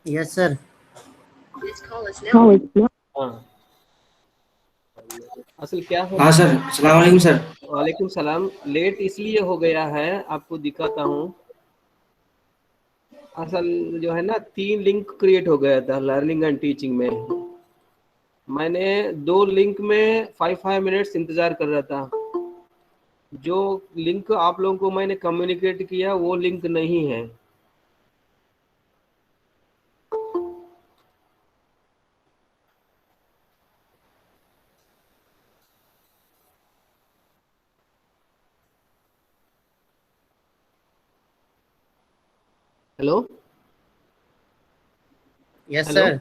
Yes sir. हाँ, असल क्या हो। हाँ सर, अस्सलाम वालेकुम सर। वालेकुम सलाम। लेट इसलिए हो गया है, आपको दिखाता हूँ। असल जो है ना, 3 लिंक क्रिएट हो गया था लर्निंग एंड टीचिंग में। मैंने 2 लिंक में 5 मिनट्स इंतज़ार कर रहा था। जो लिंक आप लोगों को मैंने कम्युनिकेट किया वो लिंक नहीं है। Hello yes hello, sir.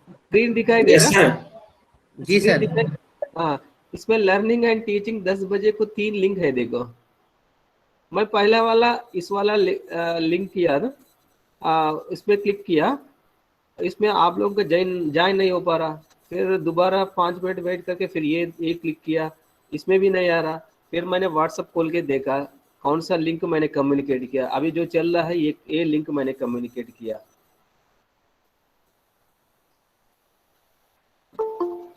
Screen दिखाई दे यस रहा? सर। जी स्क्रीन सर। दिखाई। हाँ, इसमें लर्निंग एंड टीचिंग 10 बजे को 3 लिंक है, देखो। मैं पहला वाला इस वाला लिंक किया ना, इस पर क्लिक किया। इसमें आप लोगों का ज्वाइन नहीं हो पा रहा। फिर दोबारा 5 मिनट वेट करके फिर ये क्लिक किया, इसमें भी नहीं आ रहा। फिर मैंने व्हाट्सअप खोल के देखा कौन सा लिंक मैंने कम्युनिकेट किया। अभी जो चल रहा है ये लिंक मैंने कम्युनिकेट किया,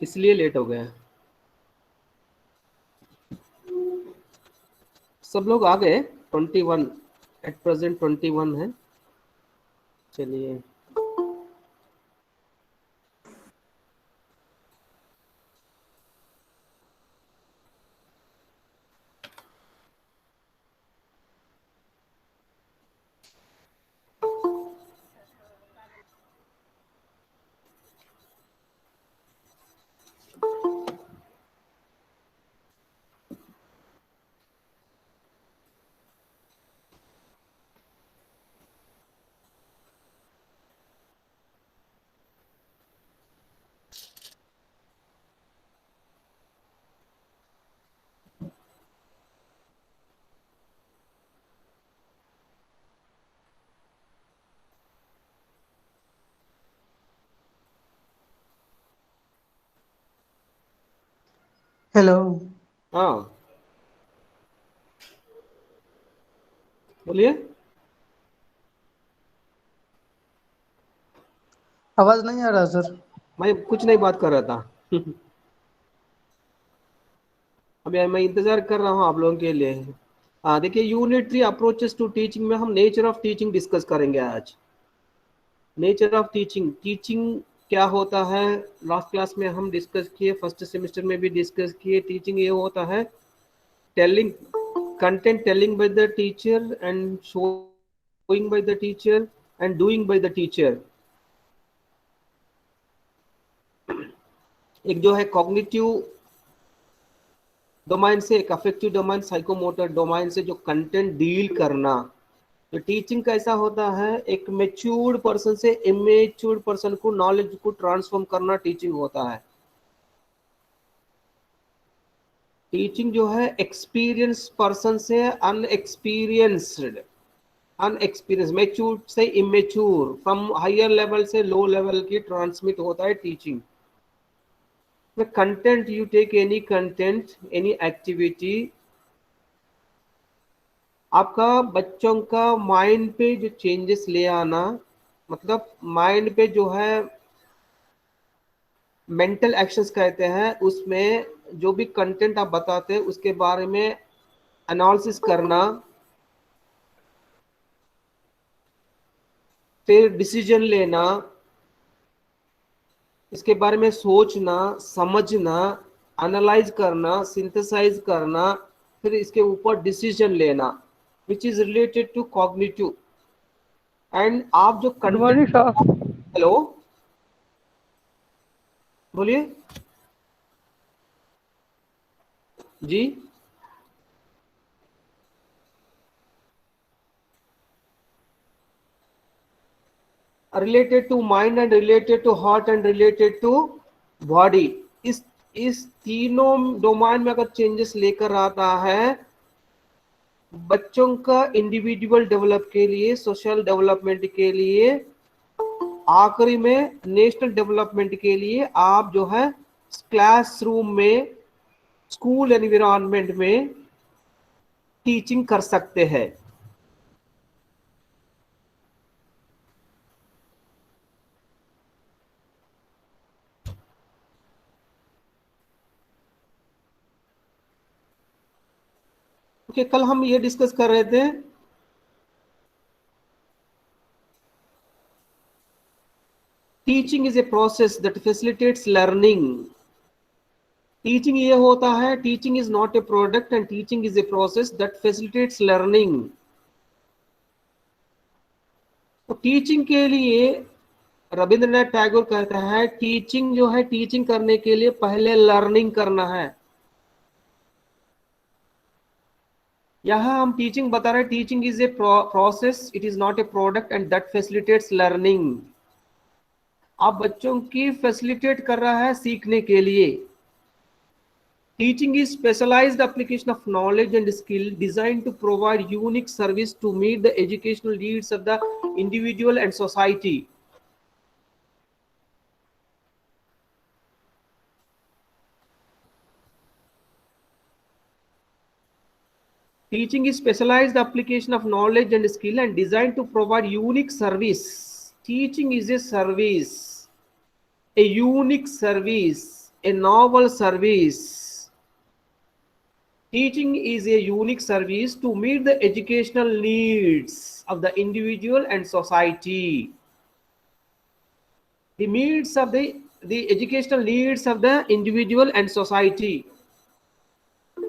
इसलिए लेट हो गया। सब लोग आ गए। 21 एट प्रेजेंट 21 है। चलिए, हेलो। हाँ बोलिए। आवाज नहीं आ रहा सर। मैं कुछ नहीं बात कर रहा था। अभी मैं इंतजार कर रहा हूँ आप लोगों के लिए। हाँ देखिए, यूनिट 3 अप्रोचेस टू टीचिंग में हम नेचर ऑफ टीचिंग डिस्कस करेंगे आज। नेचर ऑफ टीचिंग, टीचिंग क्या होता है। लास्ट क्लास में हम डिस्कस किए, फर्स्ट सेमेस्टर में भी डिस्कस किए। टीचिंग ये होता है telling content, telling by the teacher and showing by the teacher and doing by the teacher. एक जो है कॉग्निटिव डोमाइन से, एक अफेक्टिव डोमाइन, साइकोमोटर डोमाइन से जो कंटेंट डील करना। तो टीचिंग कैसा होता है, एक मेच्योर्ड पर्सन से इमेच्योर्ड पर्सन को नॉलेज को ट्रांसफॉर्म करना टीचिंग होता है। टीचिंग जो है एक्सपीरियंस पर्सन से अनएक्सपीरियंस्ड, मेच्योर से इमेच्योर, फ्रॉम हायर लेवल से लो लेवल की ट्रांसमिट होता है teaching. Content, you take any content, any activity, आपका बच्चों का माइंड पे जो चेंजेस ले आना, मतलब माइंड पे जो है मेंटल एक्शंस कहते हैं, उसमें जो भी कंटेंट आप बताते हैं उसके बारे में एनालिसिस करना, फिर डिसीजन लेना, इसके बारे में सोचना, समझना, एनालाइज करना, सिंथेसाइज करना, फिर इसके ऊपर डिसीजन लेना, which is related to cognitive. And आप जो good morning content. Sir. Hello, बोलिए जी। Related to mind and related to heart and related to body. इस तीनों डोमेन में अगर चेंजेस लेकर आता है बच्चों का इंडिविजुअल डेवलप के लिए, सोशल डेवलपमेंट के लिए, आखिरी में नेशनल डेवलपमेंट के लिए, आप जो है क्लासरूम में, स्कूल एनवायरनमेंट में टीचिंग कर सकते हैं। ओके, कल हम ये डिस्कस कर रहे थे teaching is a process that facilitates learning. Teaching ये होता है, teaching is not a product and teaching is a process that facilitates learning. तो टीचिंग के लिए रविंद्रनाथ टैगोर कहता है टीचिंग जो है, टीचिंग करने के लिए पहले लर्निंग करना है। यहां हम टीचिंग बता रहे हैं, teaching is a process, it is not a product and that facilitates learning. आप बच्चों की फैसिलिटेट कर रहा है सीखने के लिए। Teaching is specialised application of knowledge and skill design to provide unique service to meet the educational needs of the individual and society. Teaching is specialized application of knowledge and skill and designed to provide unique service. Teaching is a service, a unique service, a novel service. Teaching is a unique service to meet the educational needs of the individual and society. The needs of the educational needs of the individual and society.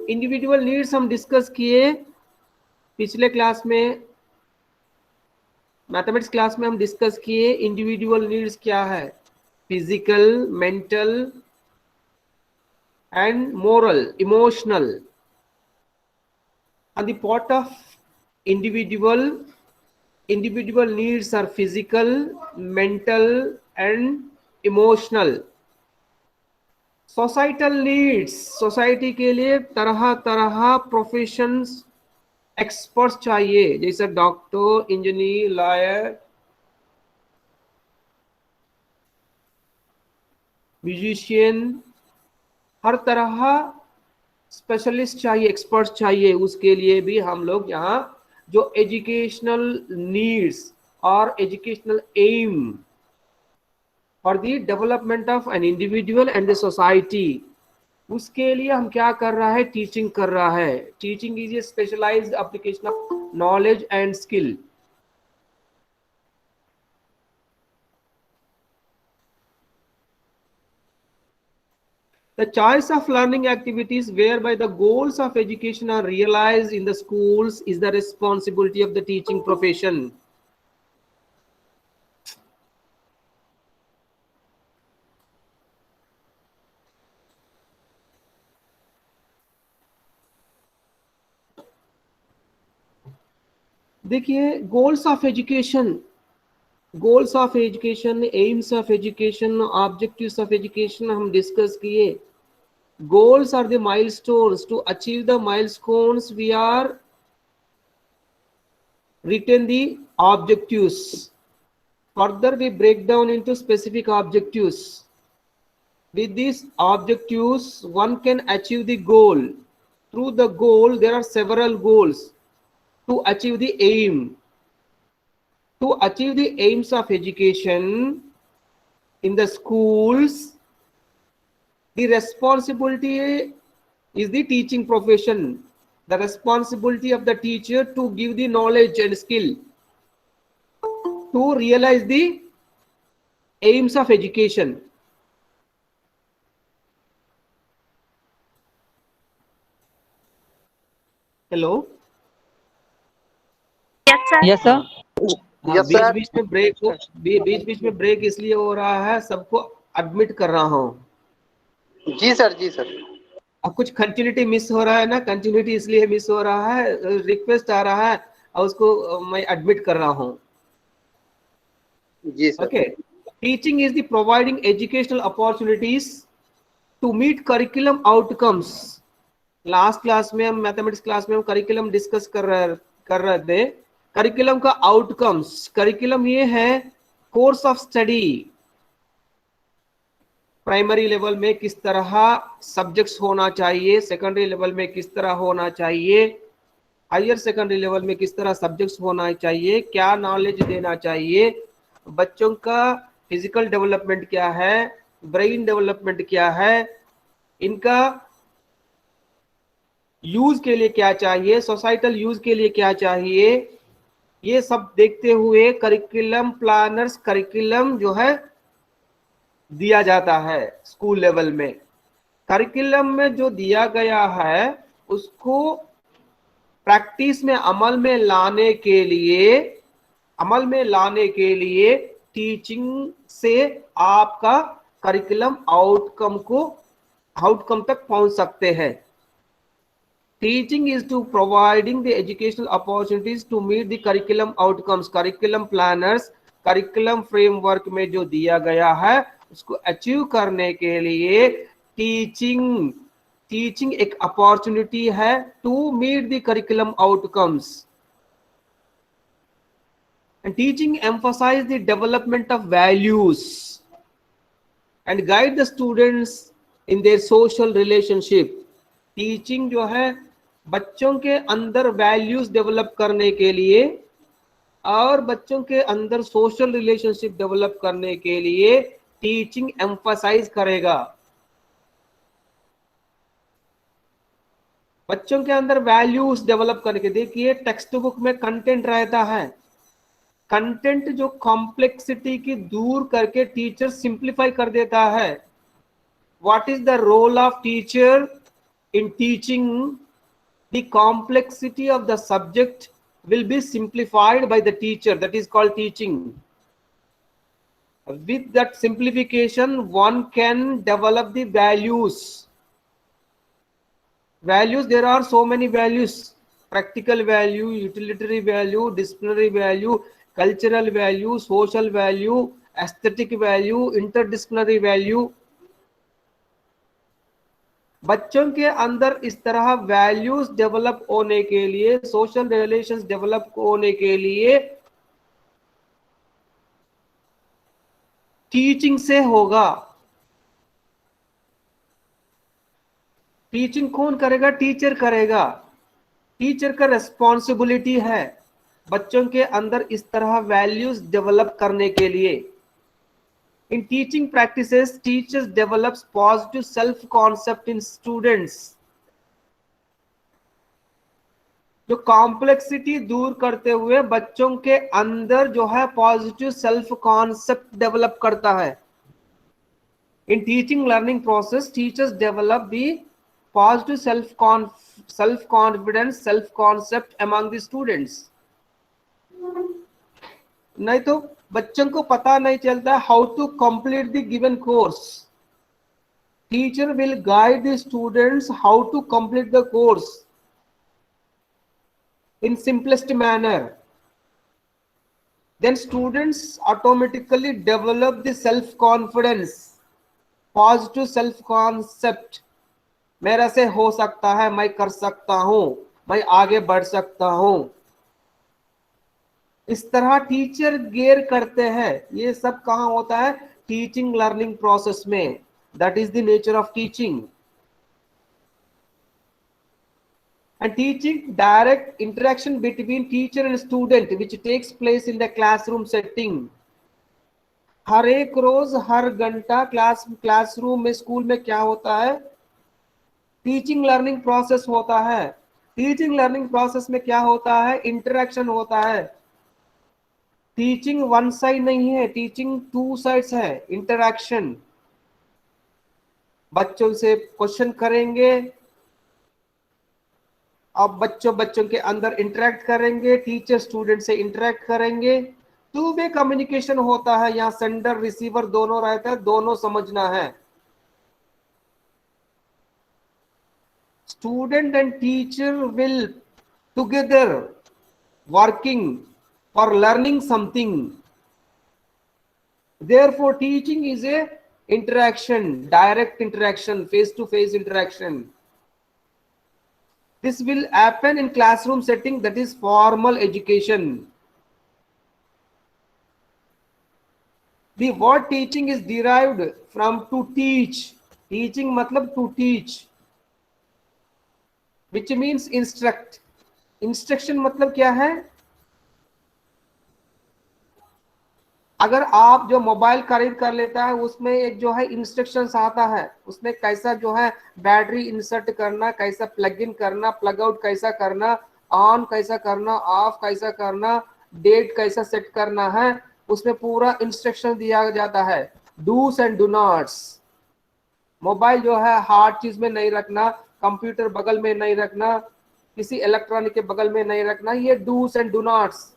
Individual needs हम discuss किए पिछले class में, mathematics class में हम discuss किए individual needs क्या है, physical, mental and moral, emotional. on the part of individual needs are physical, mental and emotional. Societal needs, society के लिए तरह तरह प्रोफेशंस, एक्सपर्ट्स चाहिए, जैसे डॉक्टर, इंजीनियर, लॉयर, म्यूजिशियन, हर तरह स्पेशलिस्ट चाहिए, एक्सपर्ट्स चाहिए। उसके लिए भी हम लोग यहाँ जो एजुकेशनल नीड्स और educational aim for the development of an individual and the society, उसके लिए हम क्या कर रहा है, टीचिंग कर रहा है। Teaching is a specialised application of knowledge and skill. The choice of learning activities whereby the goals of education are realized in the schools is the responsibility of the teaching profession. देखिए, goals of education, goals of education, aims of education, objectives of education हम discuss किए। Goals are the milestones, to achieve the milestones we are written the objectives. Further we break down into specific objectives. With these objectives one can achieve the goal. Through the goal there are several goals to achieve the aim. To achieve the aims of education in the schools, the responsibility is the teaching profession. The responsibility of the teacher to give the knowledge and skill to realize the aims of education. Hello? Yes, sir. Yes sir. हाँ, बीच बीच में break, बीच में break इसलिए हो रहा है, सबको admit कर रहा हूँ। जी सर, जी सर। अब कुछ कंटिन्यूटी मिस हो रहा है ना, कंटिन्यूटी इसलिए मिस हो रहा है, रिक्वेस्ट आ रहा है और उसको मैं एडमिट कर रहा हूँ। जी sir. Okay, teaching is the providing educational opportunities to meet curriculum outcomes. Last class में हम, मैथमेटिक्स क्लास में हम करिकुलम डिस्कस कर रहे थे। करिकुलम का आउटकम्स, करिकुलम ये है course of study. Primary level में किस तरह सब्जेक्ट्स होना चाहिए, सेकेंडरी लेवल में किस तरह होना चाहिए, हायर सेकेंडरी लेवल में किस तरह सब्जेक्ट्स होना चाहिए, क्या नॉलेज देना चाहिए, बच्चों का फिजिकल डेवलपमेंट क्या है, ब्रेन डेवलपमेंट क्या है, इनका यूज के लिए क्या चाहिए, सोसाइटल यूज के लिए क्या चाहिए, ये सब देखते हुए करिकुलम प्लानर्स, करिकुलम जो है दिया जाता है स्कूल लेवल में। करिकुलम में जो दिया गया है उसको प्रैक्टिस में अमल में लाने के लिए टीचिंग से आपका करिकुलम आउटकम तक पहुंच सकते हैं। Teaching is to providing the educational opportunities to meet the curriculum outcomes. Curriculum planners curriculum framework में जो दिया गया है उसको अचीव करने के लिए टीचिंग एक अपॉर्चुनिटी है to meet the curriculum outcomes. And teaching emphasize the development of values and guide the students in their social relationship। Teaching जो है बच्चों के अंदर वैल्यूज डेवलप करने के लिए और बच्चों के अंदर सोशल रिलेशनशिप डेवलप करने के लिए टीचिंग एम्फसाइज करेगा। बच्चों के अंदर वैल्यूज डेवलप करके, देखिए टेक्स्ट बुक में कंटेंट रहता है, कंटेंट जो कॉम्प्लेक्सिटी की दूर करके टीचर सिंप्लीफाई कर देता है। What is the role of teacher in teaching? The complexity of the subject will be simplified by the teacher, that is called teaching। with that simplification one can develop the values। there are so many values: practical value, utilitarian value, disciplinary value, cultural value, social value, aesthetic value, interdisciplinary value। बच्चों के अंदर इस तरह values develop होने के लिए, social relations develop होने के लिए टीचिंग से होगा। टीचिंग कौन करेगा? टीचर करेगा। टीचर का रिस्पॉन्सिबिलिटी है बच्चों के अंदर इस तरह वैल्यूज डेवलप करने के लिए। In teaching practices, teachers develops positive self-concept in students। जो कॉम्प्लेक्सिटी दूर करते हुए बच्चों के अंदर जो है पॉजिटिव सेल्फ कॉन्सेप्ट डेवलप करता है। In teaching learning process, teachers develop the positive self-confidence, self-concept among the students। नहीं तो बच्चों को पता नहीं चलता how to complete the given course. Teacher will guide the students how to complete the course in simplest manner। then students automatically develop the self confidence, positive self concept। मेरा से हो सकता है, मैं कर सकता हूं, मैं आगे बढ़ सकता हूं। इस तरह टीचर गेयर करते हैं। ये सब कहां होता है? टीचिंग लर्निंग प्रोसेस में। That is the nature of teaching. And teaching direct interaction between teacher and student which takes place in the classroom setting। हर एक रोज हर घंटा क्लासरूम में, स्कूल में क्या होता है? टीचिंग लर्निंग प्रोसेस होता है। टीचिंग लर्निंग प्रोसेस में क्या होता है? इंटरेक्शन होता है। टीचिंग वन साइड नहीं है, टीचिंग टू साइड्स है। इंटरेक्शन, बच्चों से क्वेश्चन करेंगे, अब बच्चों के अंदर इंटरेक्ट करेंगे, टीचर स्टूडेंट से इंटरेक्ट करेंगे। टू वे कम्युनिकेशन होता है, यहाँ सेंडर रिसीवर दोनों रहता है, दोनों समझना है। Student and teacher will together working for learning something. Therefore teaching is A interaction, direct interaction, face to face interaction। This will happen in classroom setting, that is formal education। The word teaching is derived from to teach। Teaching मतलब to teach, which means instruct। Instruction मतलब क्या है? अगर आप जो mobile खरीद कर लेता है उसमें एक जो है इंस्ट्रक्शंस आता है, उसमें कैसा जो है बैटरी इंसर्ट करना, कैसा प्लग इन करना, प्लग आउट कैसा करना, ऑन कैसा करना, ऑफ कैसा करना, डेट कैसा सेट करना है, उसमें पूरा इंस्ट्रक्शन दिया जाता है। Dos and don'ts. Mobile जो है हार्ड चीज में नहीं रखना, कंप्यूटर बगल में नहीं रखना, किसी इलेक्ट्रॉनिक के बगल में नहीं रखना, ये dos and don'ts.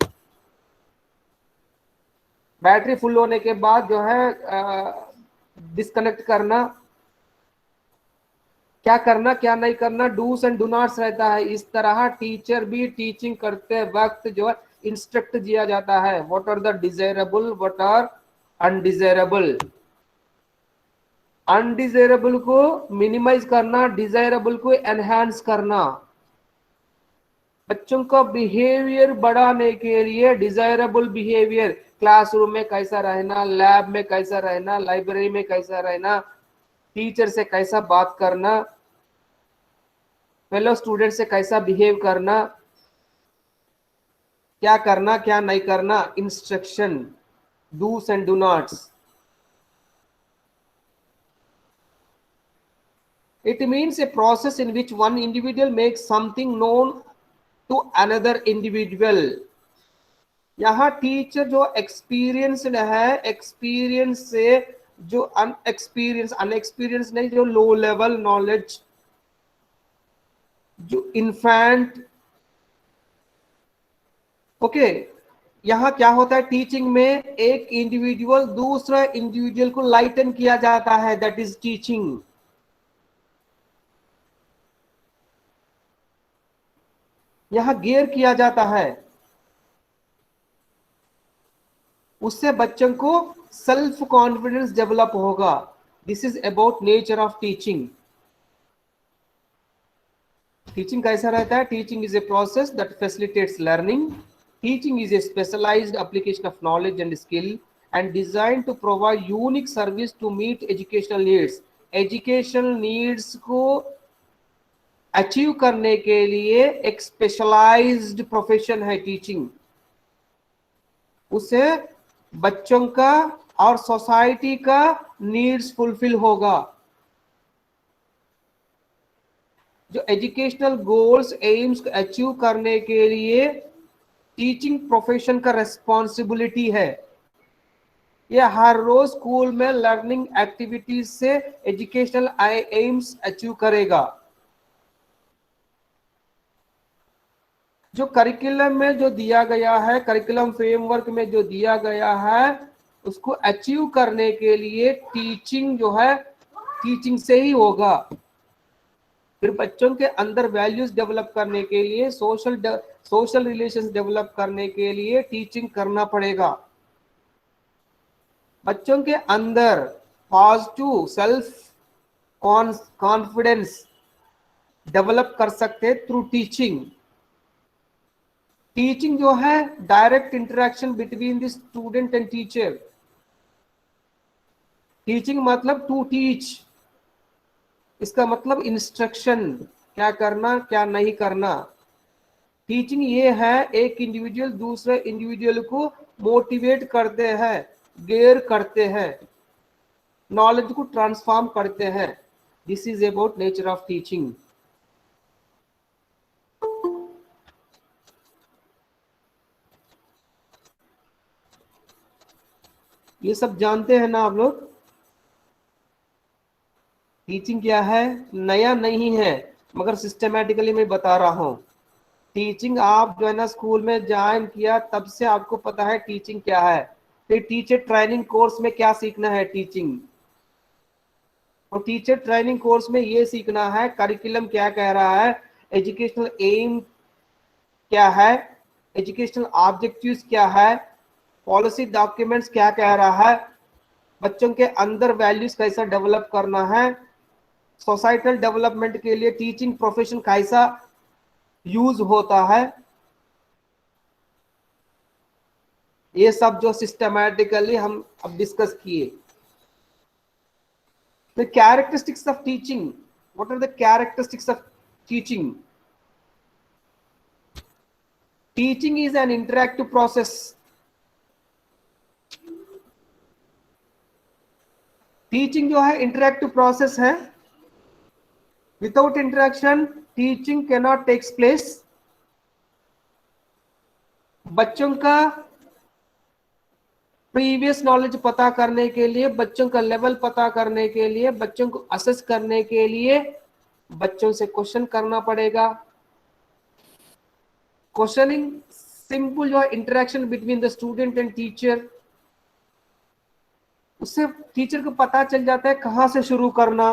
Battery full होने के बाद जो है डिस्कनेक्ट करना, क्या करना क्या नहीं करना, डूस एंड डू नॉट्स रहता है। इस तरह टीचर भी टीचिंग करते वक्त जो है इंस्ट्रक्ट दिया जाता है, what are the desirable, what are undesirable. Undesirable को मिनिमाइज करना, डिजायरेबल को एनहांस करना। बच्चों का बिहेवियर बढ़ाने के लिए डिजायरेबल बिहेवियर, क्लासरूम में कैसा रहना, लैब में कैसा रहना, लाइब्रेरी में कैसा रहना, टीचर से कैसा बात करना, फेलो स्टूडेंट से कैसा बिहेव करना, क्या करना क्या नहीं करना, instruction, dos and don'ts. It means a process in which one individual makes something known to another individual। यहाँ टीचर जो एक्सपीरियंस्ड है, एक्सपीरियंस से जो अनएक्सपीरियंस नहीं, जो लो लेवल नॉलेज, जो इन्फेंट, ओके। यहाँ क्या होता है टीचिंग में, एक इंडिविजुअल दूसरा इंडिविजुअल को लाइटन किया जाता है, दैट इज टीचिंग। यहाँ गियर किया जाता है, उससे बच्चों को सेल्फ कॉन्फिडेंस डेवलप होगा। This is about nature of teaching. Teaching कैसा रहता है? Teaching is a process that facilitates learning. Teaching is a specialised application of knowledge and skill and designed to provide unique service to meet educational needs। educational needs को achieve करने के लिए एक specialised profession है teaching. उससे बच्चों का और सोसाइटी का नीड्स फुलफिल होगा। जो एजुकेशनल गोल्स एम्स को अचीव करने के लिए टीचिंग प्रोफेशन का रेस्पॉन्सिबिलिटी है। ये हर रोज स्कूल में लर्निंग एक्टिविटीज से एजुकेशनल एम्स अचीव करेगा। जो करिकुलम में जो दिया गया है, करिकुलम फ्रेमवर्क में जो दिया गया है, उसको अचीव करने के लिए टीचिंग जो है टीचिंग से ही होगा। फिर बच्चों के अंदर वैल्यूज डेवलप करने के लिए, सोशल रिलेशंस डेवलप करने के लिए टीचिंग करना पड़ेगा। बच्चों के अंदर पॉजिटिव सेल्फ कॉन्फिडेंस डेवलप कर सकते थ्रू टीचिंग। टीचिंग जो है direct interaction between the student and teacher. Teaching मतलब टू टीच, इसका मतलब इंस्ट्रक्शन, क्या करना क्या नहीं करना। टीचिंग ये है एक इंडिविजुअल दूसरे इंडिविजुअल को मोटिवेट करते हैं, गेयर करते हैं, नॉलेज को ट्रांसफॉर्म करते हैं। This is about nature of teaching. ये सब जानते हैं ना आप लोग? टीचिंग क्या है? नया नहीं है, मगर सिस्टमैटिकली मैं बता रहा हूं। टीचिंग आप जो है ना स्कूल में ज्वाइन किया तब से आपको पता है टीचिंग क्या है। फिर टीचर ट्रेनिंग कोर्स में क्या सीखना है? टीचिंग। और टीचर ट्रेनिंग कोर्स में ये सीखना है करिकुलम क्या कह रहा है, एजुकेशनल एम क्या है, एजुकेशनल ऑब्जेक्टिव्स क्या है, पॉलिसी डॉक्यूमेंट्स क्या कह रहा है, बच्चों के अंदर वैल्यूज कैसा डेवलप करना है, सोसाइटल डेवलपमेंट के लिए टीचिंग प्रोफेशन कैसा यूज होता है। ये सब जो सिस्टमैटिकली हम अब डिस्कस किए। The characteristics of teaching. What are the characteristics of teaching? Teaching is an interactive process teaching जो है इंटरेक्टिव प्रोसेस है। Without interaction teaching can not takes place. बच्चों का प्रीवियस नॉलेज पता करने के लिए, बच्चों का लेवल पता करने के लिए, बच्चों को असेस करने के लिए बच्चों से क्वेश्चन करना पड़ेगा। क्वेश्चनिंग सिंपल जो है interaction between the student and teacher, उससे टीचर को पता चल जाता है कहां से शुरू करना।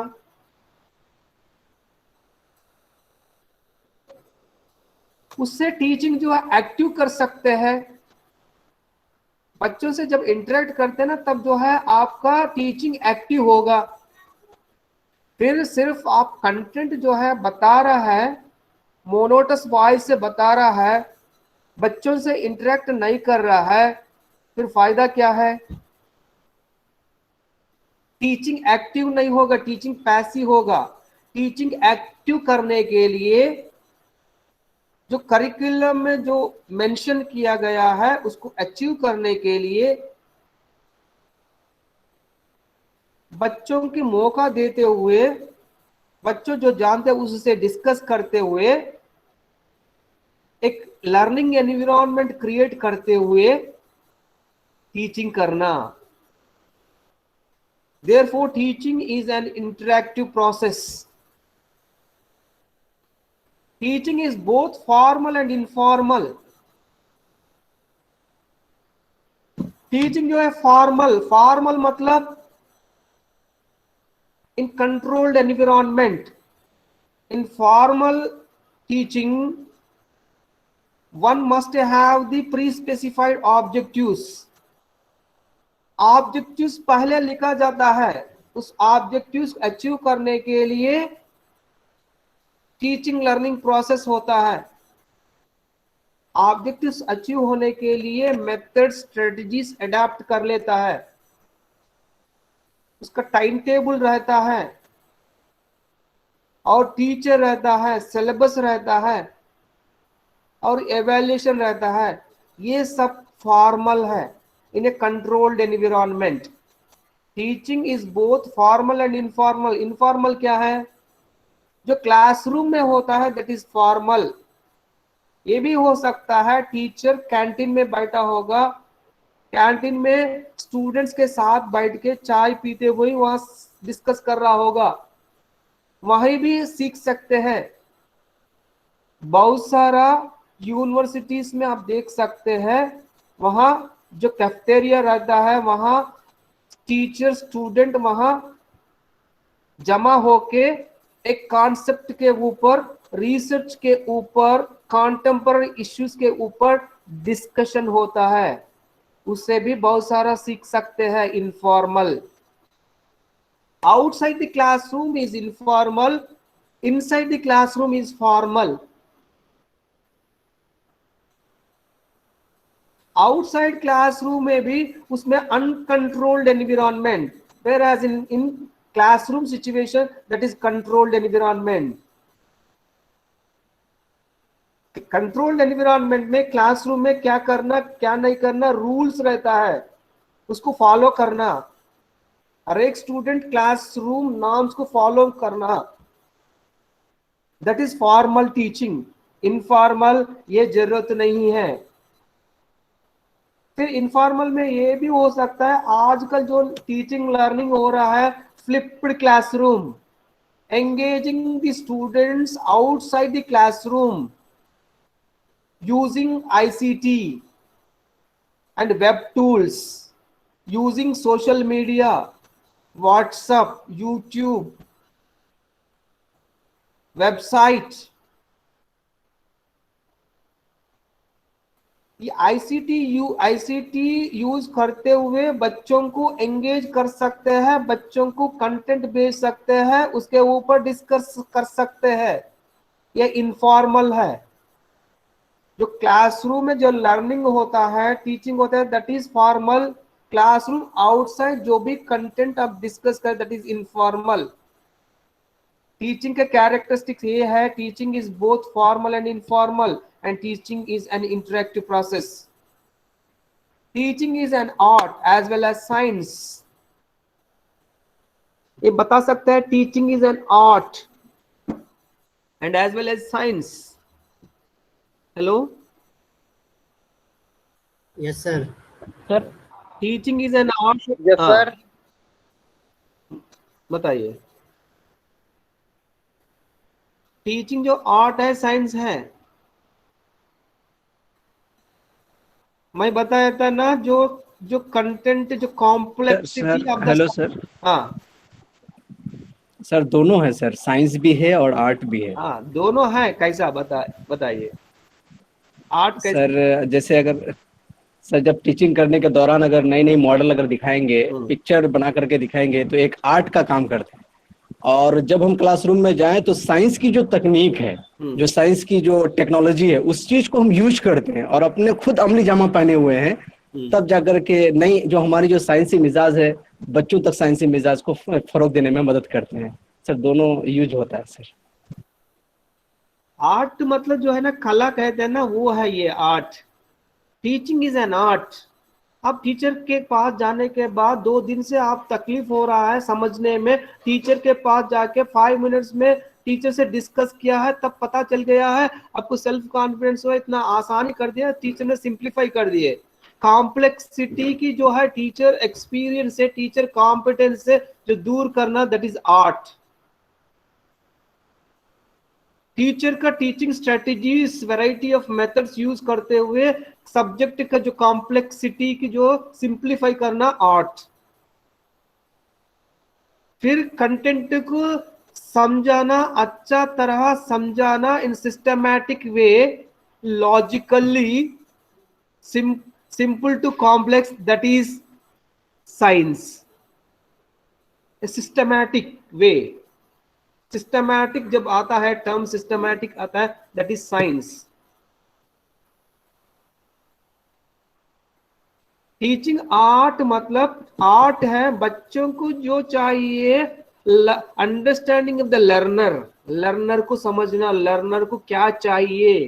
उससे टीचिंग जो है एक्टिव कर सकते हैं। बच्चों से जब इंटरेक्ट करते हैं ना, तब जो है आपका टीचिंग एक्टिव होगा। फिर सिर्फ आप कंटेंट जो है बता रहा है, मोनोटस वॉइस से बता रहा है, बच्चों से इंटरेक्ट नहीं कर रहा है, फिर फायदा क्या है? टीचिंग एक्टिव नहीं होगा, टीचिंग पैसिव होगा। टीचिंग एक्टिव करने के लिए जो करिकुलम में जो मेंशन किया गया है, उसको अचीव करने के लिए बच्चों की मौका देते हुए, बच्चों जो जानते हैं उससे डिस्कस करते हुए, एक लर्निंग एनवायरनमेंट क्रिएट करते हुए टीचिंग करना। Therefore, teaching is an interactive process. Teaching is both formal and informal. Teaching जो है फॉर्मल मतलब in controlled environment. In formal teaching one must have the pre specified objectives. Objectives पहले लिखा जाता है, उस ऑब्जेक्टिव्स अचीव करने के लिए टीचिंग लर्निंग प्रोसेस होता है। ऑब्जेक्टिव्स अचीव होने के लिए मेथड स्ट्रेटजीज अडॉप्ट कर लेता है, उसका टाइम टेबल रहता है, और टीचर रहता है, सिलेबस रहता है, और एवेल्यूएशन रहता है। ये सब फॉर्मल है in a controlled environment. Teaching is both formal and informal. Informal क्या है? जो क्लासरूम में होता है, दैट इज फॉर्मल। ये भी हो सकता है टीचर कैंटीन में बैठा होगा, कैंटीन में स्टूडेंट्स के साथ बैठ के चाय पीते हुए वहां डिस्कस कर रहा होगा, वहीं भी सीख सकते हैं। बहुत सारा यूनिवर्सिटीज में आप देख सकते हैं, वहां जो कैफेटेरिया रहता है, वहां टीचर स्टूडेंट वहां जमा होके एक कॉन्सेप्ट के ऊपर, रिसर्च के ऊपर, कॉन्टेम्पररी इश्यूज के ऊपर डिस्कशन होता है। उससे भी बहुत सारा सीख सकते हैं informal. Outside the classroom is informal, inside the classroom is formal. Outside classroom में भी उसमें uncontrolled environment, whereas in classroom situation that is controlled environment। Controlled environment में क्लासरूम में क्या करना क्या नहीं करना रूल्स रहता है, उसको फॉलो करना। हर एक स्टूडेंट क्लासरूम नॉर्म्स को फॉलो करना, that is formal teaching. Informal ये जरूरत नहीं है। फिर इनफॉर्मल में ये भी हो सकता है, आजकल जो टीचिंग लर्निंग हो रहा है, flipped classroom, engaging the students outside the classroom using ICT and web tools, using social media, WhatsApp, YouTube, website। ये आईसीटी यूज करते हुए बच्चों को एंगेज कर सकते हैं, बच्चों को कंटेंट भेज सकते हैं, उसके ऊपर डिस्कस कर सकते हैं। ये इनफॉर्मल है। जो क्लासरूम में जो लर्निंग होता है, टीचिंग होता है, that is formal. Classroom outside जो भी कंटेंट आप डिस्कस करें, दैट इज इनफॉर्मल। टीचिंग का कैरेक्टरिस्टिक्स ये है, teaching is both formal and informal, and teaching is an interactive process. Teaching is an art as well as science. ये बता सकता है teaching is an art and as well as science. Hello yes sir. Sir teaching is an art. Yes sir. बताइए। Teaching जो art है science है। मैं बताया था ना, जो जो कंटेंट जो complexity of the. Hello sir. हाँ सर दोनों है सर, साइंस भी है और आर्ट भी है। हाँ दोनों है। कैसा बताइए आर्ट कैसे। सर जैसे अगर सर जब टीचिंग करने के दौरान अगर नई नई मॉडल अगर दिखाएंगे, पिक्चर बना करके दिखाएंगे तो एक आर्ट का काम करते हैं। और जब हम क्लासरूम में जाएं तो साइंस की जो तकनीक है, जो साइंस की जो टेक्नोलॉजी है, उस चीज को हम यूज करते हैं और अपने खुद अमली जामा पहने हुए हैं। तब जाकर के नई जो हमारी जो साइंसी मिजाज है, बच्चों तक साइंसी मिजाज को फरोग देने में मदद करते हैं। सर दोनों यूज होता है सर। आर्ट मतलब जो है ना, कला कहते हैं ना, वो है ये art. Teaching is an art. अब टीचर के पास जाने के बाद 2 दिन से आप तकलीफ हो रहा है समझने में, टीचर के पास जाके 5 मिनट्स में टीचर से डिस्कस किया है, तब पता चल गया है, आपको सेल्फ कॉन्फिडेंस हो, इतना आसान कर दिया टीचर ने, सिंप्लीफाई कर दिए। कॉम्प्लेक्सिटी की जो है टीचर एक्सपीरियंस से, टीचर कॉम्पिटेंस से जो दूर करना, दैट इज आर्ट। टीचर का teaching strategies, variety of methods use करते हुए सब्जेक्ट का जो कॉम्प्लेक्सिटी की जो सिंप्लीफाई करना, आर्ट। फिर कंटेंट को समझाना, अच्छा तरह समझाना in systematic way, logically, simple to complex, that is science. Systematic way, systematic जब आता है, टर्म सिस्टमैटिक आता है, that is science. Teaching art मतलब आर्ट है बच्चों को जो चाहिए, understanding of the learner, learner को समझना, लर्नर को क्या चाहिए,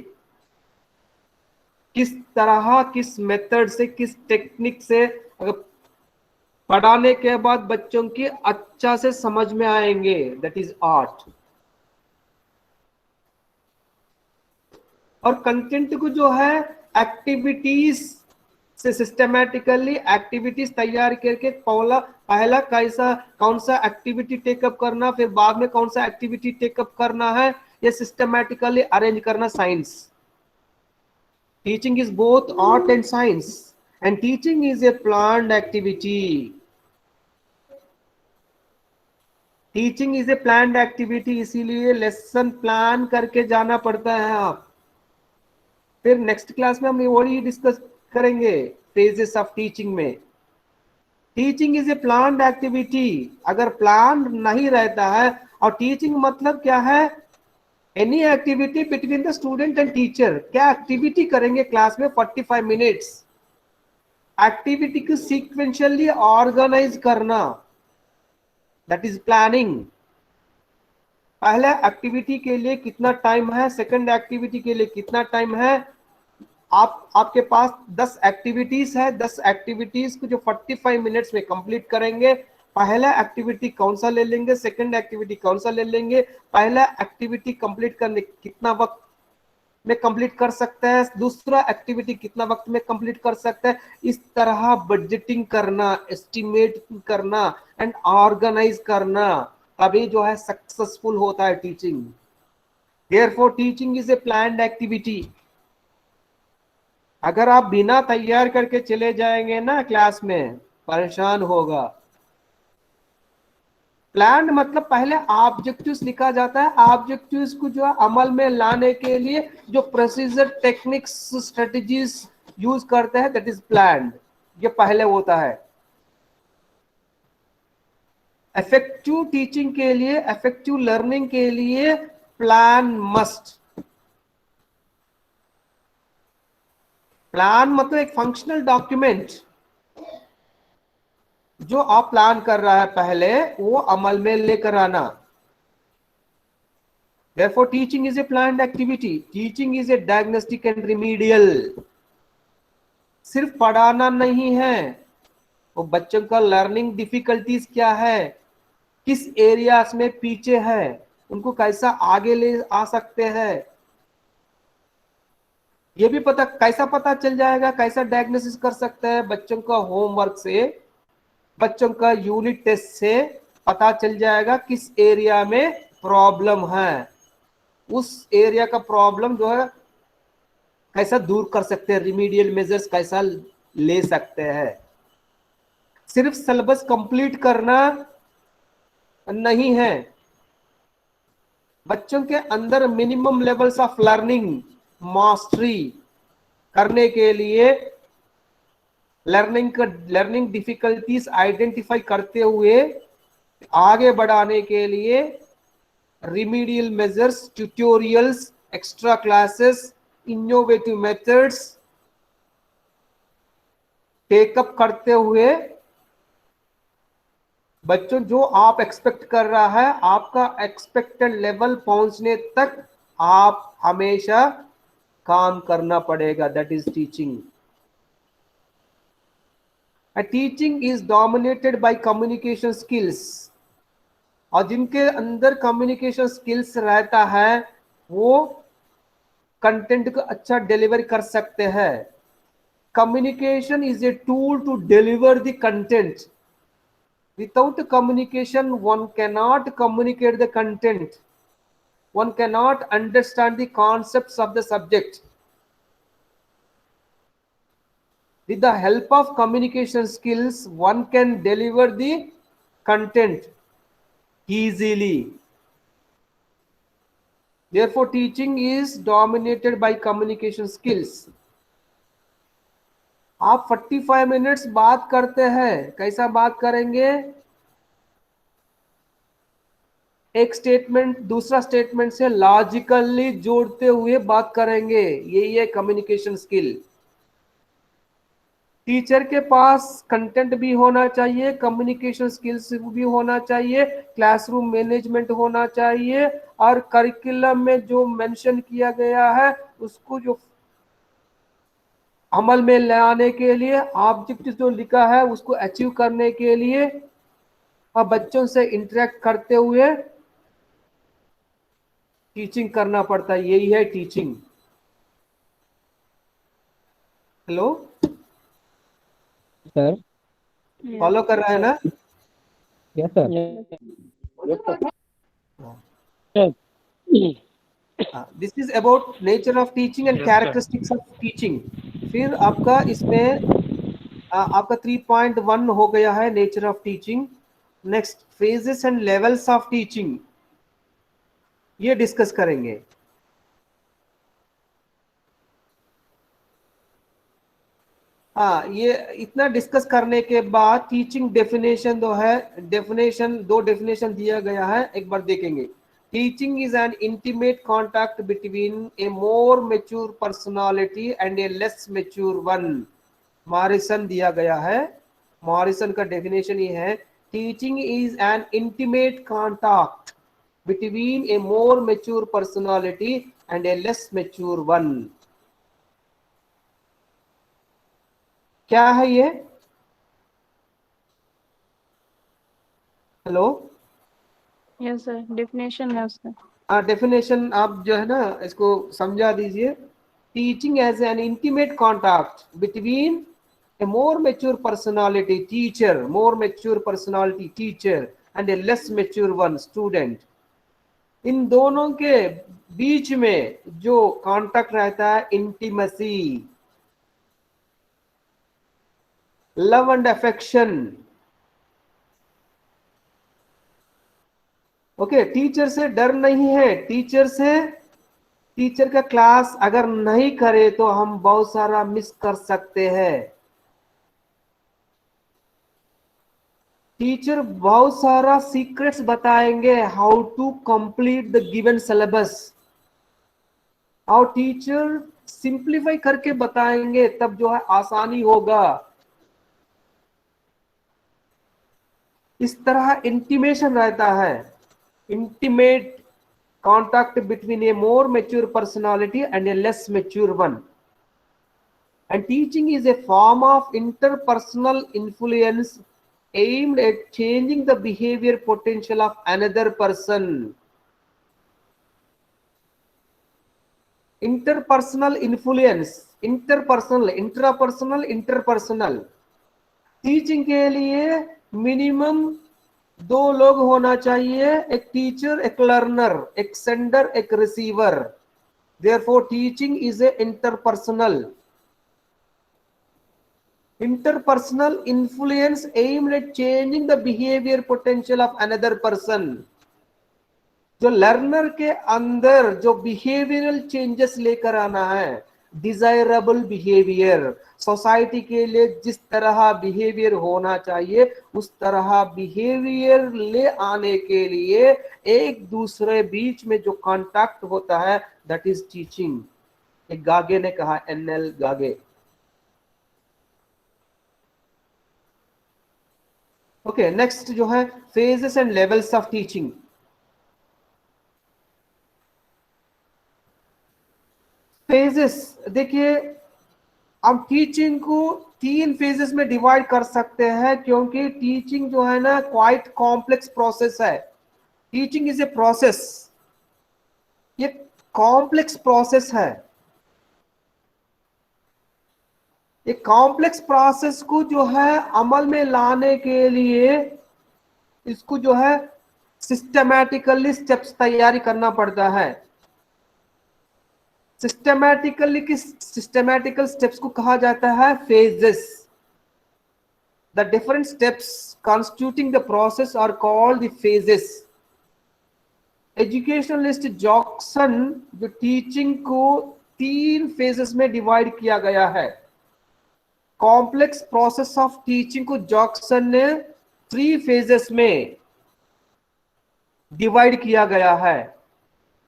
किस तरह, किस मेथड से, किस टेक्निक से अगर पढ़ाने के बाद बच्चों की अच्छा से समझ में आएंगे, दैट इज आर्ट। और कंटेंट को जो है एक्टिविटीज से सिस्टमैटिकली एक्टिविटीज तैयार करके, पहला कैसा कौन सा एक्टिविटी टेकअप करना, फिर बाद में कौन सा एक्टिविटी टेकअप करना है, ये सिस्टमैटिकली अरेंज करना science. Teaching is both art and science, and teaching is A planned activity. Teaching is A planned activity, इसीलिए लेसन प्लान करके जाना पड़ता है आप। फिर नेक्स्ट क्लास में हम वही डिस्कस करेंगे फेजेस ऑफ टीचिंग में। Teaching is A planned activity, अगर प्लान नहीं रहता है, और टीचिंग मतलब क्या है, any activity between the student and teacher. क्या एक्टिविटी करेंगे क्लास में 45 मिनट्स, एक्टिविटी को सीक्वेंशियली ऑर्गेनाइज करना, दैट इज प्लानिंग। पहले एक्टिविटी के लिए कितना टाइम है, सेकंड एक्टिविटी के लिए कितना टाइम है, आपके पास 10 एक्टिविटीज है, 10 एक्टिविटीज को जो 45 मिनट्स में कंप्लीट करेंगे, पहला एक्टिविटी कौन सा ले लेंगे, सेकंड एक्टिविटी कौन सा ले लेंगे, पहला एक्टिविटी कंप्लीट करने कितना वक्त में कंप्लीट कर सकते हैं, दूसरा एक्टिविटी कितना वक्त में कंप्लीट कर सकते हैं। इस तरह बजटिंग करना, एस्टिमेट करना एंड ऑर्गेनाइज करना, तभी जो है सक्सेसफुल होता है teaching. Therefore teaching is A planned activity. अगर आप बिना तैयार करके चले जाएंगे ना क्लास में, परेशान होगा। प्लान मतलब पहले ऑब्जेक्टिव्स लिखा जाता है, ऑब्जेक्टिव्स को जो अमल में लाने के लिए जो प्रोसीजर, टेक्निक्स, स्ट्रेटजीज यूज करते हैं, दैट इज प्लान्ड। ये पहले होता है। इफेक्टिव टीचिंग के लिए, इफेक्टिव लर्निंग के लिए प्लान मस्ट। प्लान मतलब एक फंक्शनल डॉक्यूमेंट, जो आप प्लान कर रहा है पहले वो अमल में लेकर आना। Therefore, teaching is a planned activity. Teaching is a diagnostic and remedial. सिर्फ पढ़ाना नहीं है, वो बच्चों का लर्निंग डिफिकल्टीज क्या है, किस एरियाज में पीछे है, उनको कैसा आगे ले आ सकते हैं, ये भी पता, कैसा पता चल जाएगा, कैसा डायग्नोसिस कर सकते हैं बच्चों का होमवर्क से, बच्चों का यूनिट टेस्ट से पता चल जाएगा किस एरिया में प्रॉब्लम है, उस एरिया का प्रॉब्लम जो है कैसा दूर कर सकते हैं, रिमीडियल मेजर्स कैसा ले सकते हैं। सिर्फ सिलेबस कंप्लीट करना नहीं है, बच्चों के अंदर minimum levels of learning mastery करने के लिए, लर्निंग डिफिकल्टीज आइडेंटिफाई करते हुए आगे बढ़ाने के लिए remedial measures, tutorials, extra classes, innovative methods take up करते हुए बच्चों जो आप एक्सपेक्ट कर रहा है, आपका एक्सपेक्टेड लेवल पहुंचने तक आप हमेशा काम करना पड़ेगा। That is teaching. Teaching is dominated by communication skills, और जिनके अंदर कम्युनिकेशन स्किल्स रहता है वो कंटेंट को अच्छा डिलीवर कर सकते हैं। Communication is a tool to deliver the content. Without communication, one cannot communicate the content. One cannot understand the concepts of the subject. With the help of communication skills, one can deliver the content easily. Therefore, teaching is dominated by communication skills. आप 45 minutes बात करते हैं, कैसा बात करेंगे, एक statement दूसरा statement से लॉजिकली जोड़ते हुए बात करेंगे, यही है कम्युनिकेशन स्किल। टीचर के पास कंटेंट भी होना चाहिए, कम्युनिकेशन स्किल्स भी होना चाहिए, क्लासरूम मैनेजमेंट होना चाहिए, और करिकुलम में जो मेंशन किया गया है उसको जो अमल में लाने के लिए, ऑब्जेक्टिव जो लिखा है उसको अचीव करने के लिए, और बच्चों से इंटरेक्ट करते हुए टीचिंग करना पड़ता है। यही है टीचिंग। हेलो सर, फॉलो कर रहा है ना? Yes sir. This is about nature of teaching and characteristics of teaching. फिर आपका इसमें आपका 3.1 हो गया है nature of teaching. Next phases and levels of teaching, ये डिस्कस करेंगे। हाँ, ये इतना डिस्कस करने के बाद टीचिंग डेफिनेशन दो है, दो डेफिनेशन दिया गया है, एक बार देखेंगे। Teaching is N intimate contact between a more mature personality and a less mature one. Morrison दिया गया है, मॉरिसन का डेफिनेशन ये है, teaching is N intimate contact between a more mature personality and a less mature one. क्या है ये? Hello, yes sir, definition है उसका। डेफिनेशन आप जो है ना इसको समझा दीजिए। Teaching as an intimate contact between a more mature personality teacher, more mature personality teacher and a less mature one student. इन दोनों के बीच में जो कॉन्टैक्ट रहता है, intimacy, love and affection. Okay, teacher से डर नहीं है, टीचर का क्लास अगर नहीं करे तो हम बहुत सारा मिस कर सकते हैं। टीचर बहुत सारा सीक्रेट्स बताएंगे, how to complete the given syllabus, और टीचर सिंप्लीफाई करके बताएंगे, तब जो है आसानी होगा। इस तरह इंटीमेशन रहता है, intimate contact between a more mature personality and a less mature one. And teaching is a form of interpersonal influence aimed at changing the behavior potential of another person. Interpersonal influence, interpersonal, intrapersonal, interpersonal. Teaching के लिए minimum 2 लोग होना चाहिए, एक teacher, एक learner, एक sender, एक receiver. Therefore teaching is a interpersonal. Interpersonal influence aimed at changing the behavior potential of another person. जो लर्नर के अंदर जो बिहेवियरल चेंजेस लेकर आना है, डिजायरेबल बिहेवियर, सोसाइटी के लिए जिस तरह बिहेवियर होना चाहिए उस तरह बिहेवियर ले आने के लिए एक दूसरे बीच में जो कांटेक्ट होता है, दैट इज टीचिंग. एक गागे ने कहा, एनएल गागे. ओके, नेक्स्ट जो है phases and levels of teaching. Phases देखिए, हम टीचिंग को 3 फेजेस में डिवाइड कर सकते हैं, क्योंकि टीचिंग जो है ना क्वाइट कॉम्प्लेक्स प्रोसेस है. टीचिंग इज ए प्रोसेस, ये कॉम्प्लेक्स प्रोसेस है. ये कॉम्प्लेक्स प्रोसेस को जो है अमल में लाने के लिए इसको जो है सिस्टमैटिकली स्टेप्स तैयारी करना पड़ता है. सिस्टमैटिकल स्टेप्स को कहा जाता है phases. The different steps constituting the process are called the phases. Educationalist Jackson जो टीचिंग को 3 फेजेस में डिवाइड किया गया है. कॉम्प्लेक्स प्रोसेस ऑफ टीचिंग को जॉक्सन ने 3 फेजेस में डिवाइड किया गया है.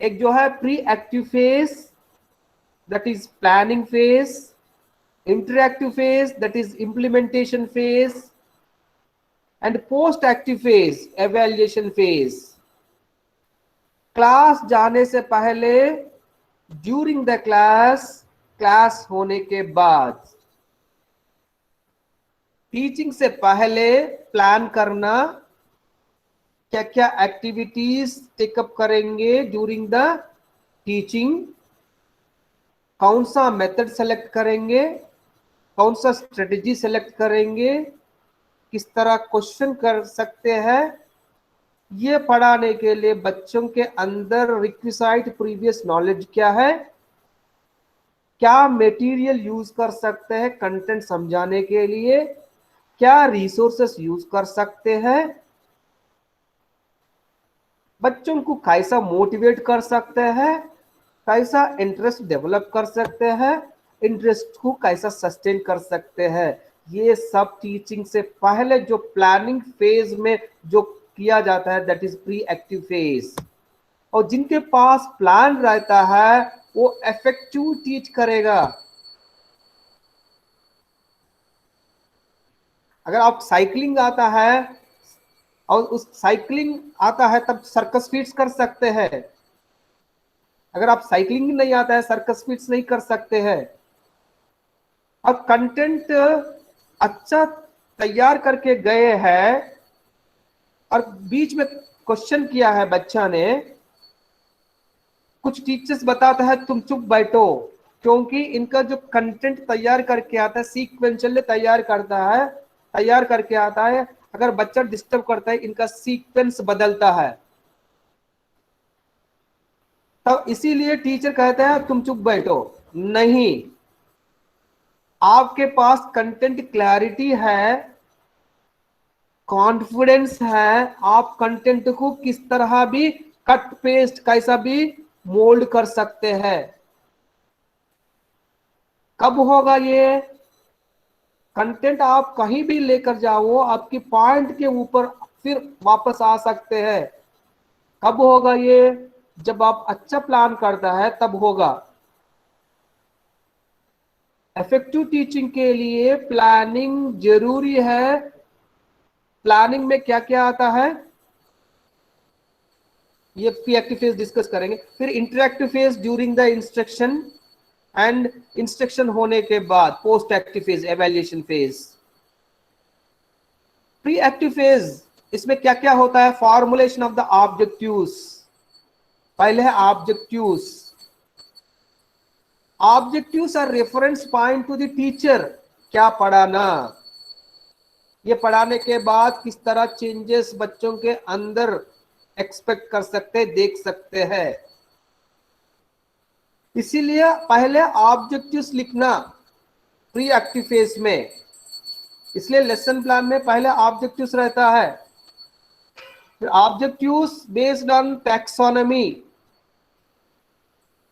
एक जो है pre active phase, that is planning phase, interactive phase, that is implementation phase, and post active phase, evaluation phase. Class जाने से पहले, ड्यूरिंग द क्लास, क्लास होने के बाद. टीचिंग से पहले प्लान करना, क्या क्या एक्टिविटीज टेकअप करेंगे ड्यूरिंग द टीचिंग, कौन सा मेथड सेलेक्ट करेंगे, कौन सा स्ट्रेटजी सेलेक्ट करेंगे, किस तरह क्वेश्चन कर सकते हैं, ये पढ़ाने के लिए बच्चों के अंदर रिक्विसाइट प्रीवियस नॉलेज क्या है, क्या मटेरियल यूज कर सकते हैं कंटेंट समझाने के लिए, क्या रिसोर्सेस यूज कर सकते हैं, बच्चों को कैसा मोटिवेट कर सकते हैं, कैसा इंटरेस्ट डेवलप कर सकते हैं, इंटरेस्ट को कैसा सस्टेन कर सकते हैं. ये सब टीचिंग से पहले जो प्लानिंग फेज में जो किया जाता है, that is pre active phase. और जिनके पास प्लान रहता है वो इफेक्टिव टीच करेगा. अगर आप साइकिलिंग आता है और उस साइकिलिंग आता है तब सर्कस फीट्स कर सकते हैं. अगर आप साइकिलिंग नहीं आता है, सर्कस फीट्स नहीं कर सकते हैं. और कंटेंट अच्छा तैयार करके गए हैं और बीच में क्वेश्चन किया है बच्चा ने, कुछ टीचर्स बताते हैं तुम चुप बैठो, क्योंकि इनका जो कंटेंट तैयार करके आता है सीक्वेंशियली तैयार करके आता है. अगर बच्चा डिस्टर्ब करता है, इनका सीक्वेंस बदलता है. तब इसीलिए टीचर कहते हैं तुम चुप बैठो. नहीं, आपके पास कंटेंट क्लैरिटी है, कॉन्फिडेंस है, आप कंटेंट को किस तरह भी कट पेस्ट कैसा भी मोल्ड कर सकते हैं. कब होगा ये कंटेंट? आप कहीं भी लेकर जाओ, आपकी पॉइंट के ऊपर फिर वापस आ सकते हैं. कब होगा ये? जब आप अच्छा प्लान करता है तब होगा. इफेक्टिव टीचिंग के लिए प्लानिंग जरूरी है. प्लानिंग में क्या क्या आता है ये प्री एक्टिव फेज डिस्कस करेंगे. फिर interactive phase during the instruction and instruction होने के बाद post active phase, evaluation phase. Pre active phase, इसमें क्या क्या होता है? फॉर्मुलेशन ऑफ द ऑब्जेक्टिव्स, पहले है objectives. Objectives are reference point to the teacher, क्या पढ़ाना, ये पढ़ाने के बाद किस तरह चेंजेस बच्चों के अंदर एक्सपेक्ट कर सकते, देख सकते हैं। इसीलिए पहले ऑब्जेक्टिव्स लिखना प्री एक्टिव फेज में, इसलिए लेसन प्लान में पहले ऑब्जेक्टिव्स रहता है। फिर objectives based on taxonomy,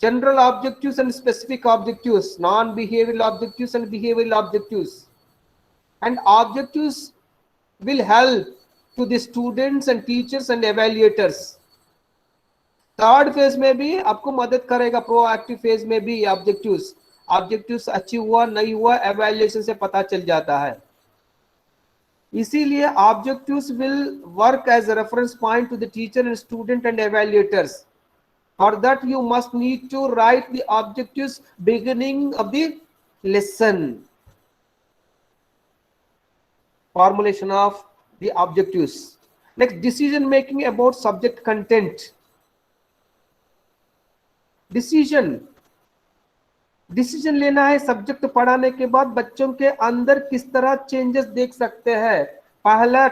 general objectives and specific objectives, non-behavioral objectives and behavioral objectives, and objectives will help to the students and teachers and evaluators. Third phase में भी आपको मदद करेगा, प्रोएक्टिव फेज में भी ऑब्जेक्टिव्स अचीव हुआ नहीं हुआ एवेल्युएशन से पता चल जाता है। इसीलिए objectives will work as a reference point to the teacher and student and evaluators. For that you must need to write the objectives beginning of the lesson. Formulation of the objectives. Next, decision making about subject content. Decision लेना है subject पढ़ाने के बाद बच्चों के अंदर किस तरह चेंजेस देख सकते हैं। पहला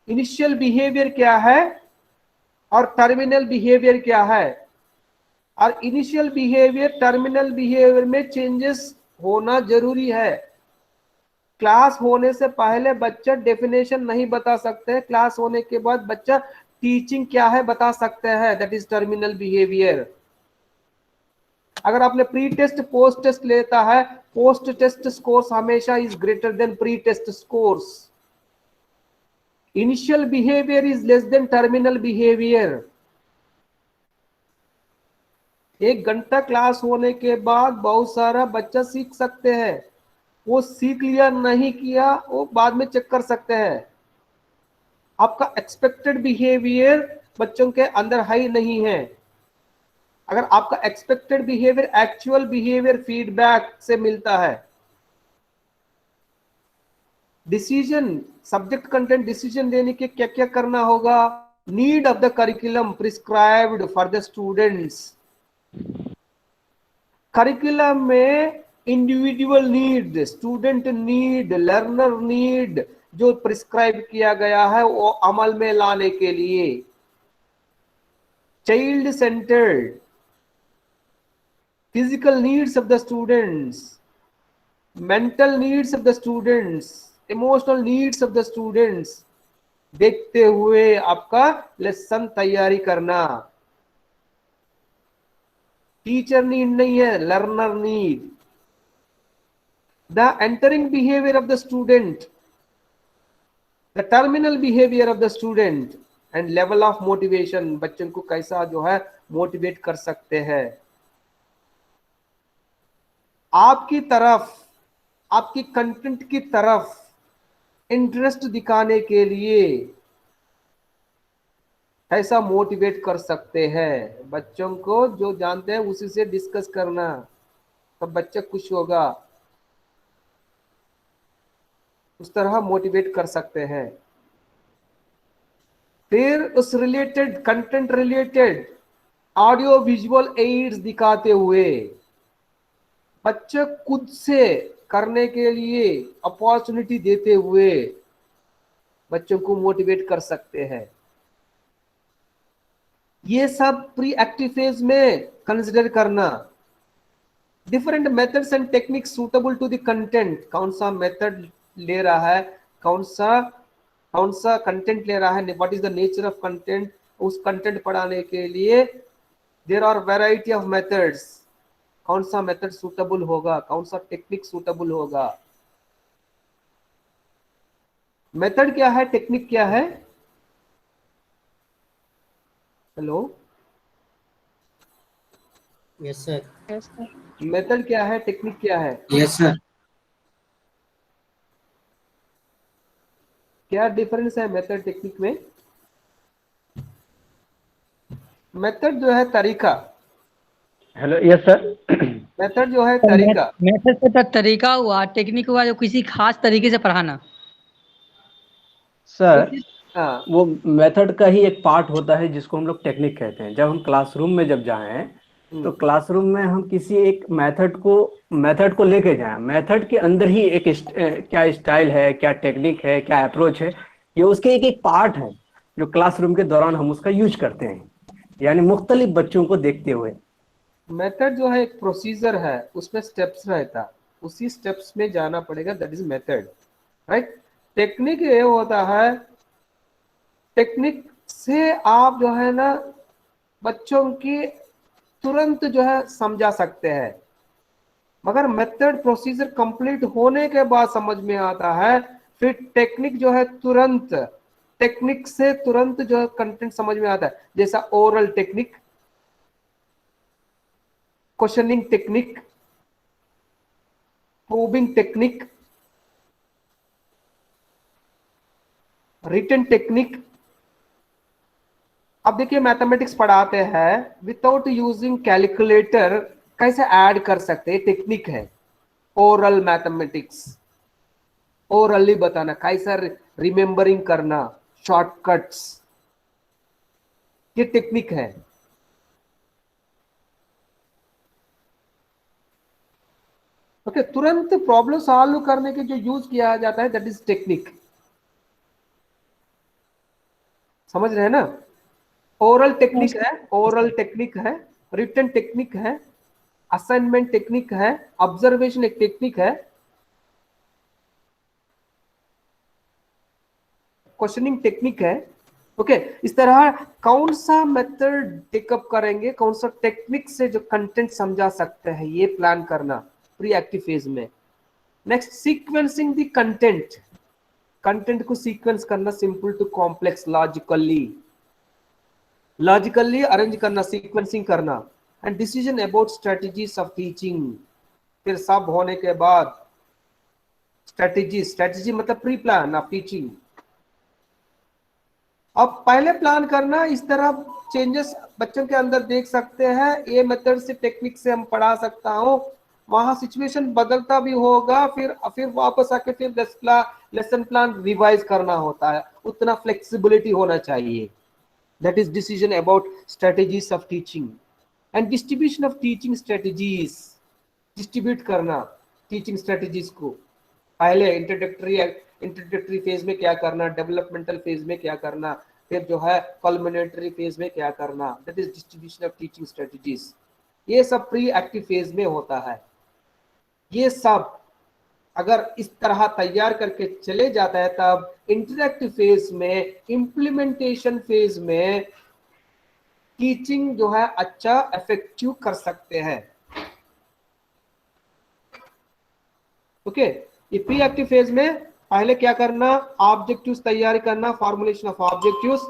इनिशियल बिहेवियर क्या है और टर्मिनल बिहेवियर क्या है, और इनिशियल बिहेवियर टर्मिनल बिहेवियर में चेंजेस होना जरूरी है। क्लास होने से पहले बच्चा डेफिनेशन नहीं बता सकते, क्लास होने के बाद बच्चा टीचिंग क्या है बता सकते हैं, दैट इज टर्मिनल बिहेवियर। अगर आपने प्री टेस्ट पोस्ट टेस्ट लेता है, पोस्ट टेस्ट स्कोर्स हमेशा is greater than pre test scores. Initial behaviour is less than terminal behaviour. एक घंटा क्लास होने के बाद बहुत सारा बच्चा सीख सकते हैं, वो सीख लिया नहीं किया वो बाद में चेक कर सकते हैं। आपका एक्सपेक्टेड बिहेवियर बच्चों के अंदर है ही नहीं है। अगर आपका expected behaviour actual behaviour feedback से मिलता है। डिसीजन, सब्जेक्ट कंटेंट डिसीजन लेने के क्या क्या करना होगा। Need of the curriculum prescribed for the students. Curriculum में individual need, student need, learner need जो प्रिस्क्राइब किया गया है वो अमल में लाने के लिए। Child centred, physical needs of the students, mental needs of the students, emotional needs of the students देखते हुए आपका लेसन तैयारी करना। टीचर नीड नहीं है, learner need. The entering behaviour of the student, the terminal behaviour of the student and level of motivation, बच्चों को कैसा जो है मोटिवेट कर सकते हैं। आपकी तरफ, आपकी कंटेंट की तरफ इंटरेस्ट दिखाने के लिए ऐसा मोटिवेट कर सकते हैं बच्चों को, जो जानते हैं उसी से डिस्कस करना, तब बच्चा खुश होगा। उस तरह मोटिवेट कर सकते हैं। फिर उस related content related audio visual aids दिखाते हुए बच्चे खुद से करने के लिए अपॉर्चुनिटी देते हुए बच्चों को मोटिवेट कर सकते हैं। ये सब प्री एक्टिव फेज में कंसिडर करना। Different methods and techniques suitable to the content, कौन सा मेथड ले रहा है, कौन सा कंटेंट ले रहा है, what is the nature of content. उस कंटेंट पढ़ाने के लिए there are variety of methods. कौन सा मेथड सूटेबल होगा, कौन सा टेक्निक सूटेबल होगा। मेथड क्या है, टेक्निक क्या है। Hello, yes sir. Yes, sir. Method क्या है, टेक्निक क्या है, यस सर। क्या डिफरेंस है मेथड टेक्निक में। मेथड जो है तरीका, हेलो, यस सर। मेथड जो है तरीका। मैथड से तो तरीका हुआ, टेक्निक हुआ जो किसी खास तरीके से पढ़ाना। सर हाँ वो मेथड का ही एक पार्ट होता है जिसको हम लोग टेक्निक कहते हैं। जब हम क्लासरूम में जब जाएं तो क्लासरूम में हम किसी एक मेथड को लेके जाएं, मेथड के अंदर ही एक क्या स्टाइल है, क्या टेक्निक है, क्या अप्रोच है, ये उसके एक एक पार्ट है जो क्लासरूम के दौरान हम उसका यूज करते हैं, यानी मुख्तलिफ बच्चों को देखते हुए। मेथड जो है एक प्रोसीजर है, उसमें स्टेप्स रहता है, उसी स्टेप्स में जाना पड़ेगा, that is method, right. Technique ये होता है, टेक्निक से आप जो है ना बच्चों की तुरंत जो है समझा सकते हैं, मगर मेथड प्रोसीजर कंप्लीट होने के बाद समझ में आता है। फिर टेक्निक जो है तुरंत, टेक्निक से तुरंत जो है कंटेंट समझ में आता है, जैसा oral technique, questioning technique, proving technique, written technique. अब देखिए मैथमेटिक्स पढ़ाते हैं विदाउट यूजिंग कैलकुलेटर कैसे ऐड कर सकते हैं, टेक्निक है। ओरल मैथमेटिक्स, ओरली बताना, कैसा रिमेंबरिंग करना, शॉर्टकट्स, ये टेक्निक है। ओके, तुरंत प्रॉब्लम सॉल्व करने के जो यूज किया जाता है दैट इज टेक्निक, समझ रहे हैं ना। ओरल टेक्निक है, ओरल टेक्निक है, रिटन टेक्निक है, असाइनमेंट टेक्निक है, ऑब्जर्वेशन एक टेक्निक है, क्वेश्चनिंग टेक्निक है। ओके, इस तरह कौन सा मेथड टेकअप करेंगे, कौन सा टेक्निक से जो कंटेंट समझा सकते हैं, ये प्लान करना प्री एक्टिव फेज में। Next, sequencing the content, content को सीक्वेंस करना, simple to complex, logically arrange करना, सीक्वेंसिंग करना, and decision about strategies of teaching. फिर सब होने के बाद स्ट्रेटजी मतलब प्री प्लान ऑफ टीचिंग। अब पहले प्लान करना, इस तरह चेंजेस बच्चों के अंदर देख सकते हैं, ये मेथड से टेक्निक से हम पढ़ा सकता हूँ, वहां सिचुएशन बदलता भी होगा, फिर वापस आके फिर लेसन प्लान रिवाइज करना होता है, उतना फ्लेक्सिबिलिटी होना चाहिए। That is decision about strategies of teaching and distribution of teaching strategies. Distribute करना टीचिंग स्ट्रेटजीज को, पहले इंट्रोडक्टरी फेज में क्या करना, डेवलपमेंटल फेज में क्या करना, फिर जो है कल्मिनेटरी फेज में क्या करना, that is distribution of teaching strategies. ये सब प्री एक्टिव फेज में होता है। ये सब अगर इस तरह तैयार करके चले जाता है, तब इंटरैक्टिव फेज में, इम्प्लीमेंटेशन फेज में टीचिंग जो है अच्छा इफेक्टिव कर सकते हैं। ओके, ये प्री एक्टिव फेज में पहले क्या करना, ऑब्जेक्टिव्स तैयारी करना, formulation of objectives,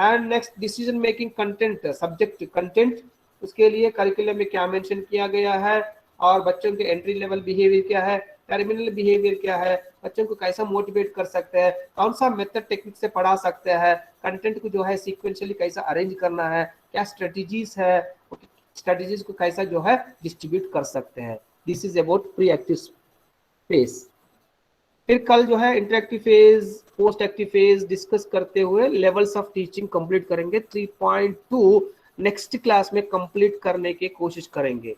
and next decision making content, subject content, उसके लिए करिकुलम में क्या मेंशन किया गया है, और बच्चों के एंट्री लेवल बिहेवियर क्या है, टर्मिनल बिहेवियर क्या है, बच्चों को कैसा मोटिवेट कर सकते हैं, कौन सा मेथड टेक्निक से पढ़ा सकते हैं, कंटेंट को जो है सीक्वेंशियली कैसा अरेंज करना है, क्या स्ट्रेटजीज है, स्ट्रेटजीज को कैसा जो है डिस्ट्रीब्यूट कर सकते हैं। This is about pre active phase. फिर कल जो है interactive phase, post active phase discuss करते हुए लेवल्स ऑफ टीचिंग कंप्लीट करेंगे। 3.2 नेक्स्ट क्लास में कंप्लीट करने की कोशिश करेंगे।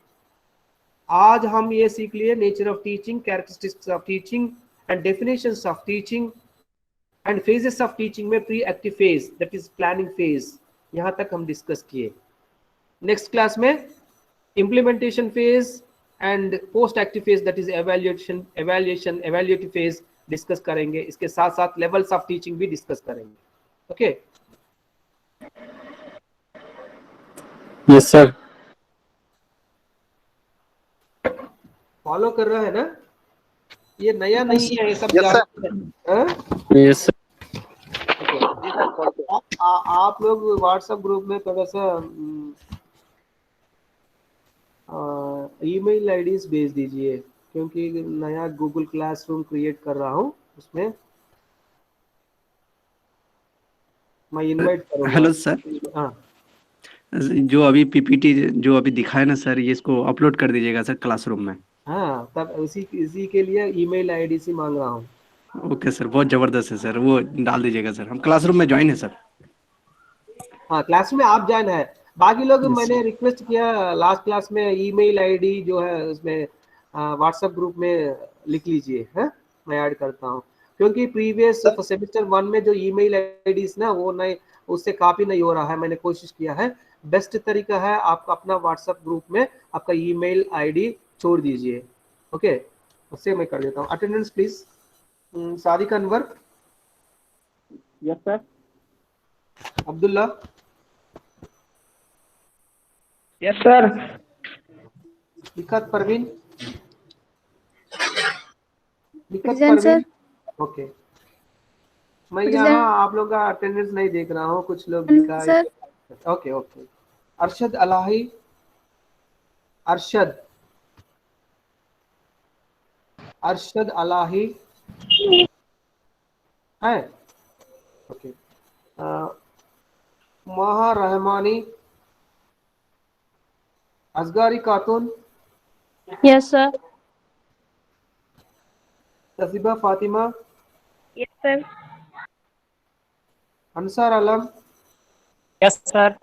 आज हम ये सीख लिए nature of teaching, characteristics of teaching and definitions of teaching and phases of teaching में pre active phase that is planning phase, यहां तक हम डिस्कस किए। नेक्स्ट क्लास में implementation phase and post active phase that is evaluative phase discuss करेंगे। इसके साथ साथ लेवल्स ऑफ टीचिंग भी डिस्कस करेंगे। Okay, yes sir. फॉलो कर रहा है ना, ये नया नहीं है, ये सब जानते हैं। Yes sir. आप लोग व्हाट्सएप ग्रुप में थोड़ा सा ईमेल आईडीज भेज दीजिए, क्योंकि नया गूगल क्लासरूम क्रिएट कर रहा हूँ, उसमें मैं इनवाइट करूँगा। हेलो सर, हाँ, जो अभी पीपीटी जो अभी दिखाए ना सर, ये इसको अपलोड कर दीजिएगा सर क्लासरूम में। हाँ, तब इसी के लिए ईमेल आईडी से मांग रहा हूँ। ओके सर, बहुत जबरदस्त है सर, वो डाल दीजिएगा सर, हम क्लासरूम में ज्वाइन है सर। हाँ, क्लास में आप ज्वाइन है, बाकी लोग Yes, मैंने sir. रिक्वेस्ट किया लास्ट क्लास में ईमेल आईडी जो है उसमें व्हाट्सएप ग्रुप में लिख लीजिए, है मैं ऐड करता हूँ, क्योंकि प्रीवियस सेमेस्टर 1 में जो ईमेल आईडीज ना वो नहीं, उससे कॉपी नहीं हो रहा है। मैंने कोशिश किया है, बेस्ट तरीका है आप अपना व्हाट्सएप ग्रुप में आपका ईमेल आईडी छोड़ दीजिए। ओके, उससे मैं कर देता हूँ। Attendance please. Sadiq Anwar, yes sir. Abdullah, yes sir. Nikhat Parveen, Nikhat present Parveen. Sir. Okay, मैं यहाँ प्रेजेंट आप लोग का अटेंडेंस नहीं देख रहा हूँ, कुछ लोग लिखा है। Sir. Okay okay. Arshad Alahi, Arshad, Arshad Alahi है। Okay. Maha Rahmani, Asgari Khatoon, yes sir. Taseeba Fatima, yes sir. Ansar Alam, yes sir.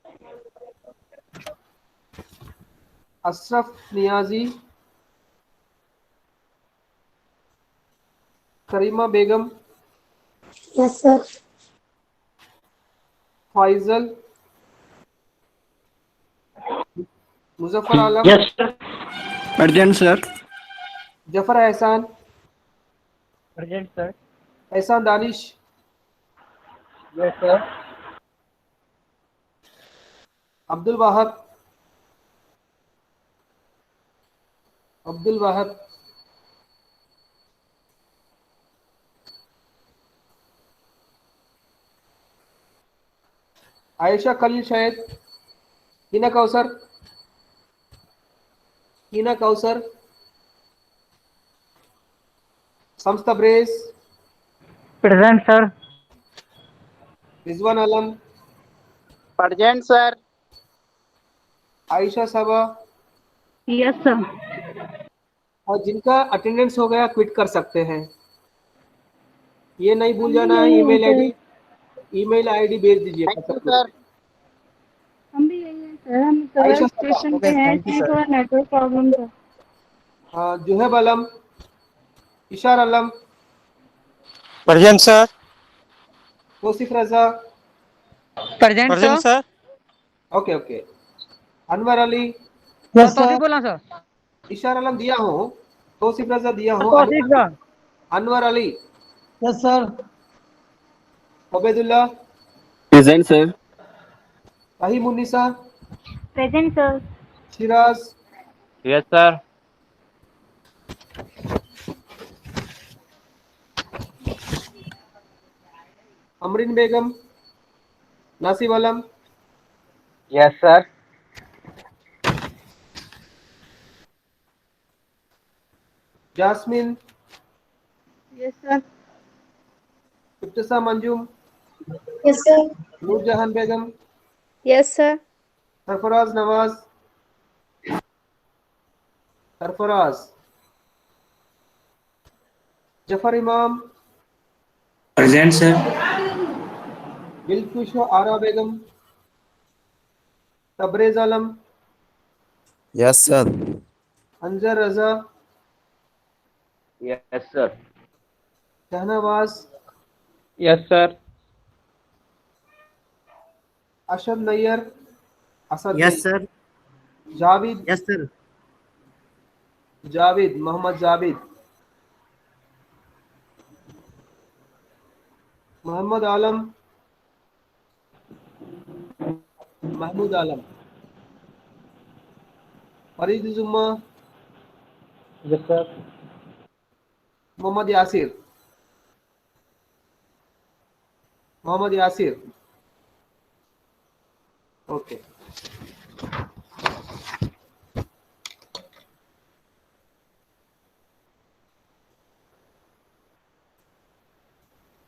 Ashraf Niazi, Karima Begum, yes sir. Faizal, Muzaffar Alam, yes sir. Present sir. Zafar Ehsan, present sir. Ehsan Danish, yes sir. Abdul Wahab, Abdul Wahab, Ayesha Khalil शायद, Hina Kausar, Hina Kausar, Shams Tabrez, present sir. Rizwan Alam, present sir. Ayesha सबा। Yes sir. और जिनका अटेंडेंस हो गया क्विट कर सकते हैं, ये नहीं भूल हम भी जाना है। यही है सर। ईमेल आईडी भेज दीजिए thank you WhatsApp group sir. में। हम भी यही है सर, हम कवर आयशा सबा, स्टेशन पे ओके, हैं, थैंक यू इसलिए सर। थोड़ा नेटवर्क प्रॉब्लम था। Juhaib Alam, Ishar Alam, present sir. Tauseef Raza. Present sir. Okay okay. Anwar Ali, yes sir. बोला सर। इशार आलम दिया हूँ, तौसीफ रजा दिया हूँ, Tauseef sir. Anwar Ali, yes sir. Abedullah, present sir. Rahim Unnisa, present sir. Siraj, yes sir. Amreen Begum, Nasib Alam, yes sir. Jasmine, yes sir. Ibtisam Anjum, yes sir. Noorjahan Begum, yes sir. Sarfaraz Nawaz, Sarfaraz, Zafar Imam, present sir. Bilkush Ara Begum, Tabrez Alam, yes sir. Anjar Raza, yes sir. Shahnawaz, yes sir. Ashad Naiyar, Asad yes नहीं, sir. Javed, yes sir. Javed, Mohammad Javed, Mohammad Alam, Mahmood Alam, Farid Jumma, yes sir. Mohammad Yasir, Mohammad Yasir. Okay.